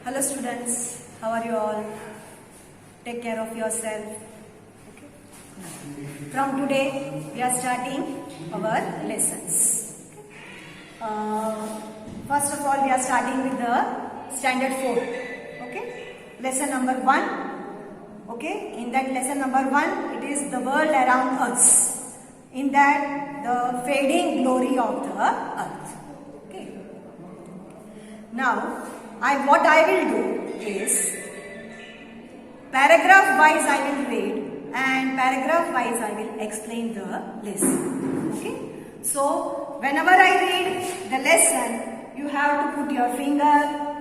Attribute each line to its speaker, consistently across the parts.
Speaker 1: Hello students, how are you all? Take care of yourself. Okay. From today, we are starting our lessons. First of all, we are starting with the standard 4. Okay. Lesson number 1. Okay. In that lesson number 1, it is the world around us. In that, the fading glory of the earth. Okay. Now, what I will do is, paragraph wise I will read and paragraph wise I will explain the lesson. Okay. So, whenever I read the lesson, you have to put your finger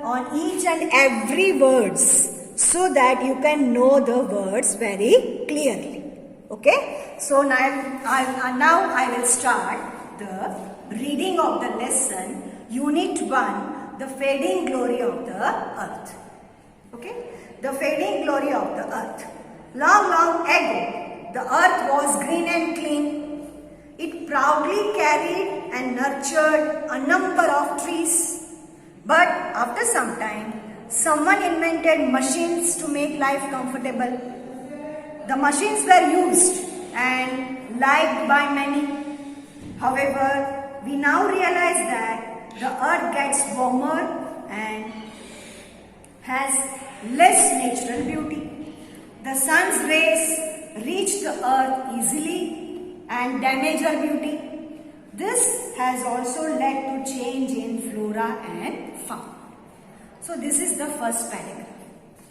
Speaker 1: on each and every words so that you can know the words very clearly. Okay. So, now I will start the reading of the lesson, Unit 1. The fading glory of the earth. Okay? The fading glory of the earth. Long, long ago, the earth was green and clean. It proudly carried and nurtured a number of trees. But after some time, someone invented machines to make life comfortable. The machines were used and liked by many. However, we now realize that the earth gets warmer and has less natural beauty. The sun's rays reach the earth easily and damage her beauty. This has also led to change in flora and fauna. So this is the first paragraph.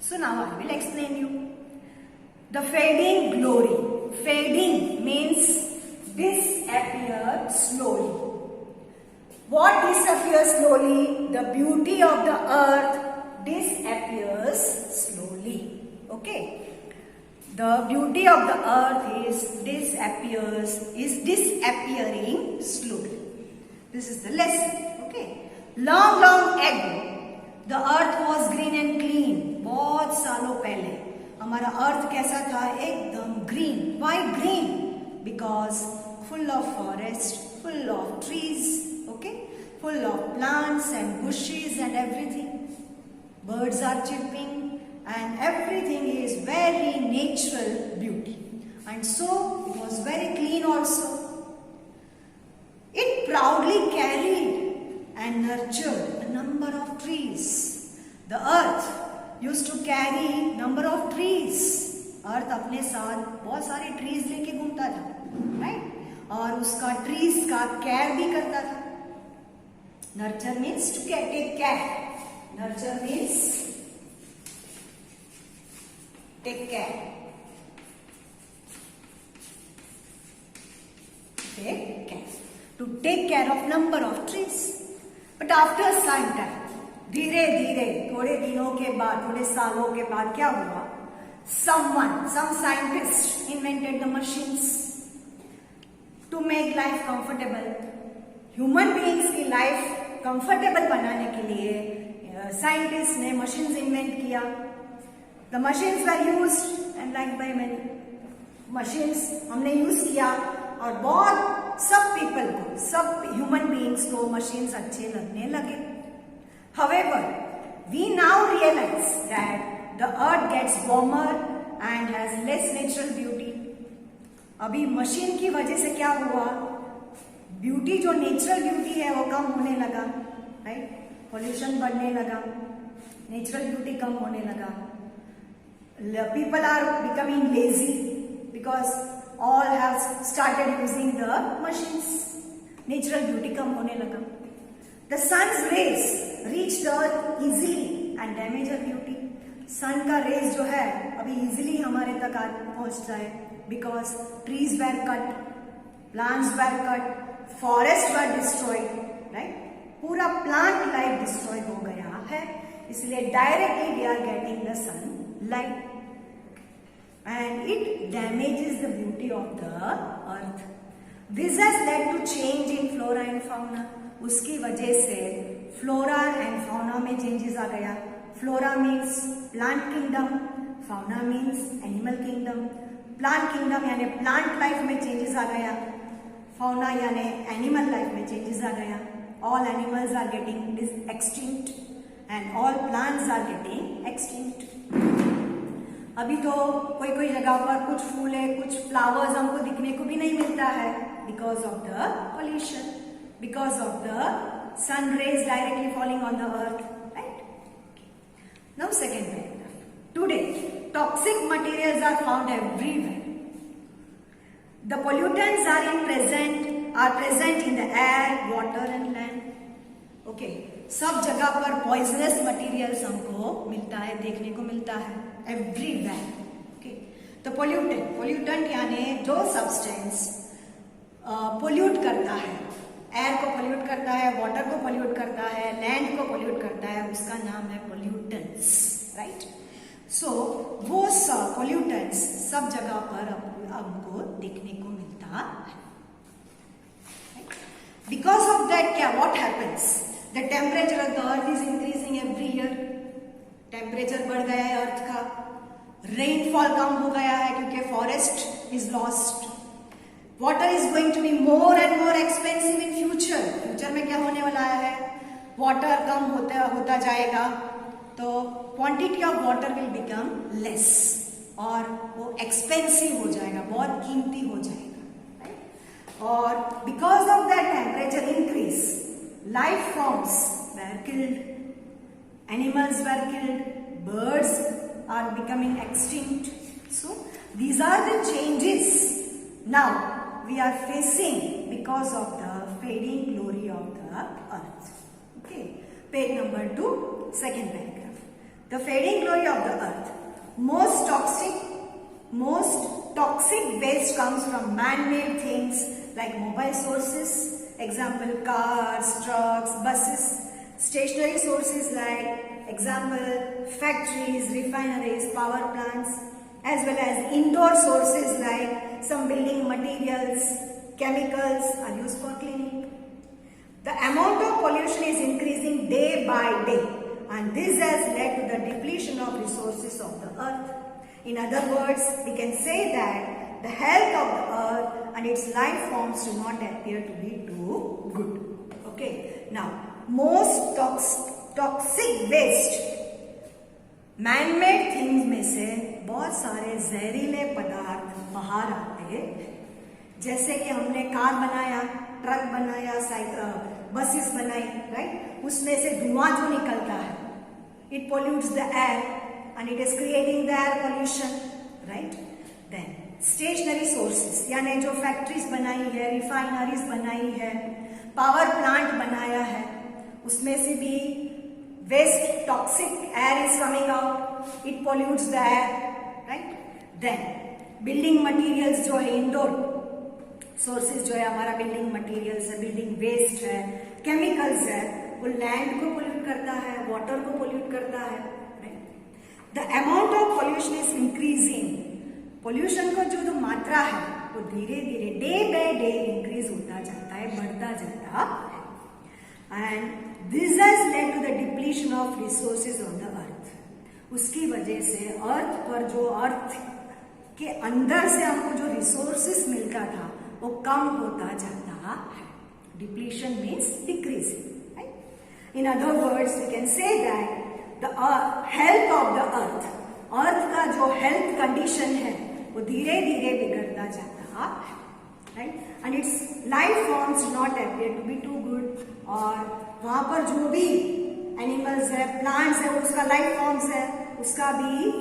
Speaker 1: So now I will explain you. The fading glory. Fading means disappear slowly. What disappears slowly? The beauty of the earth disappears slowly. Okay. The beauty of the earth is disappearing slowly. This is the lesson. Okay. Long, long ago, the earth was green and clean. बहुत सालों पहले हमारा अर्थ कैसा था? एकदम green. Why green? Because full of forest, full of trees. Okay, full of plants and bushes and everything. Birds are chirping and everything is very natural beauty. And so it was very clean also. It proudly carried and nurtured a number of trees. The earth used to carry number of trees. Earth अपने साथ बहुत सारे trees लेके घूमता था, right? और उसका trees का care भी करता था. Nurture means to take care. Nurture means take care. Take care. To take care of number of trees. But after some time, धीरे धीरे थोड़े दिनों के बाद, थोड़े सालों के बाद क्या हुआ? Some scientist invented the machines to make life comfortable. Human beings की लाइफ कंफर्टेबल बनाने के लिए साइंटिस्ट ने मशीन्स इन्वेंट किया. The machines were used and like by many. Machines हमने यूज किया और बहुत सब पीपल को, सब ह्यूमन बीइंग्स को मशीन्स अच्छे लगने लगे. However, we now realise that the earth gets warmer and has less natural beauty. अभी मशीन की वजह से क्या हुआ? ब्यूटी, जो नेचुरल ब्यूटी है वो कम होने लगा, राइट? पोल्यूशन बढ़ने लगा, नेचुरल ब्यूटी कम होने लगा. People are becoming lazy because all have started using the machines. Natural beauty कम होने लगा. The sun's rays reach the earth easily and damage her beauty. Sun का रेज जो है अभी इजीली हमारे तक पहुंचता है because trees were cut, plants were cut, forest were destroyed, right? पूरा प्लांट लाइफ डिस्ट्रॉय हो गया है, इसलिए directly we are getting the sunlight and it damages the beauty of the earth. This has led to change in flora and fauna. उसकी वजह से flora and fauna में changes आ गया. Flora means plant kingdom, fauna means animal kingdom. Plant kingdom यानी plant life में changes आ गया. fauna यानी एनिमल लाइफ में चेंजेस आ गया. All animals are getting extinct and all plants are getting extinct. अभी तो कोई कोई जगह पर कुछ फूल है, कुछ फ्लावर्स हमको दिखने को भी नहीं मिलता है because of the pollution, because of the sun rays directly falling on the earth, right? Now second paragraph. Today, toxic materials are found everywhere. The pollutants are present in the air, water and land. Okay, सब जगह पर poisonous materials हमको मिलता है, देखने को मिलता है, everywhere. Okay, तो pollutant यानी जो substance पोल्यूट करता है, एयर को पोल्यूट करता है, वाटर को पोल्यूट करता है, लैंड को पोल्यूट करता है, उसका नाम है पोल्यूटेंट्स, राइट? सो वो सब पोल्यूटेंट्स सब जगह पर हमको देखने को मिलता है. बिकॉज ऑफ दैट क्या what happens, the temperature of the earth is increasing every year. Temperature बढ़ गया है अर्थ का, रेनफॉल कम हो गया है क्योंकि forest is lost. Water is going to be more and more expensive in future. Future में क्या होने वाला है, वाटर कम होता जाएगा, तो quantity of water will become less और वो एक्सपेंसिव हो जाएगा, बहुत कीमती हो जाएगा, right? और because of that temperature increase, life forms were killed, animals were killed, birds are becoming extinct. So these are the changes now we are facing because of the fading glory of the earth. Okay, page number 2, second paragraph. The fading glory of the earth. Most toxic waste comes from man-made things like mobile sources, example cars, trucks, buses. Stationary sources like example factories, refineries, power plants, as well as indoor sources like some building materials, chemicals are used for cleaning. The amount of pollution is increasing day by day, and this has led to the depletion of resources of the earth. In other words, we can say that the health of the earth and its life forms do not appear to be too good. Okay, now most toxic waste, manmade things में से बहुत सारे जहरीले पदार्थ बाहर आते हैं. जैसे कि हमने कार बनाया, ट्रक बनाया, बसेस बनाई, राइट? उसमें से धुआं जो निकलता है, it pollutes the air and it is creating the air pollution, right? Then stationary sources यानी जो फैक्ट्रीज बनाई है, रिफाइनरीज बनाई है, पावर प्लांट बनाया है, उसमें से भी waste, toxic air is coming out, it pollutes the air, right? Then building materials जो है, indoor sources जो है हमारा building materials है, building waste है, chemicals है, वो land को pollute करता है, water को pollute करता है, right? The amount of pollution is increasing. pollution को जो मात्रा है वो धीरे धीरे day by day increase होता जाता है, बढ़ता जाता है. And this has led to the depletion of resources on the earth. उसकी वजह से अर्थ पर जो अर्थ के अंदर से हमको जो रिसोर्सेस मिलता था वो कम होता जाता है. Depletion means decreasing, right? In other words, we can say that the health of the earth, अर्थ का जो हेल्थ कंडीशन है वो धीरे धीरे बिगड़ता जाता है, right? And its life forms do not appear to be too good. और वहां पर जो भी एनिमल्स है, प्लांट्स है, उसका लाइफ फॉर्म्स है, उसका भी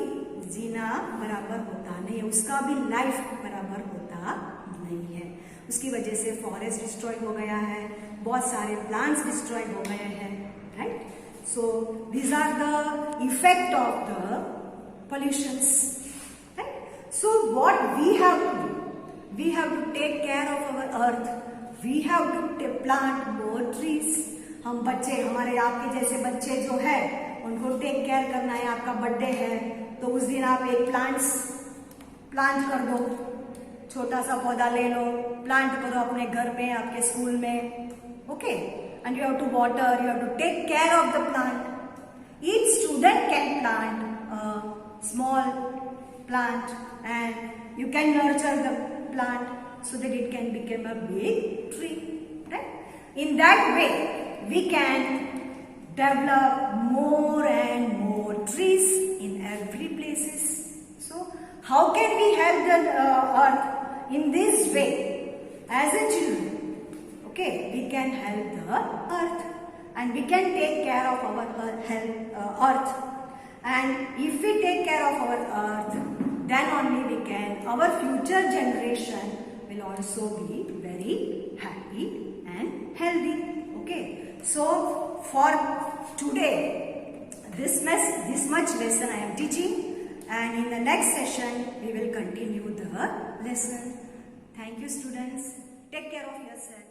Speaker 1: जीना बराबर होता नहीं है, उसका भी लाइफ बराबर होता नहीं है. उसकी वजह से फॉरेस्ट डिस्ट्रॉय हो गया है, बहुत सारे प्लांट्स डिस्ट्रॉय हो गए हैं, right? So these are the effect of the pollutions, right? So what we have to do, we have to take care of our earth, we have to plant more trees. हम बच्चे, हमारे आपके जैसे बच्चे जो है उनको टेक केयर करना है. आपका बर्थडे है तो उस दिन आप एक प्लांट कर दो, छोटा सा पौधा ले लो, प्लांट करो अपने घर में, आपके स्कूल में, okay? And you have to water, you have to take care of the plant. Each student can plant small plant and you can nurture the plant so that it can become a big tree, right? In that way, we can develop more and more trees in every places. So, how can we help the earth? In this way, as a children, okay, we can help the earth and we can take care of our earth. And if we take care of our earth, then only we can, our future generation will also be very happy and healthy. Okay, so for today, this much lesson I am teaching, and in the next session we will continue the lesson. Thank you, students. Take care of yourself.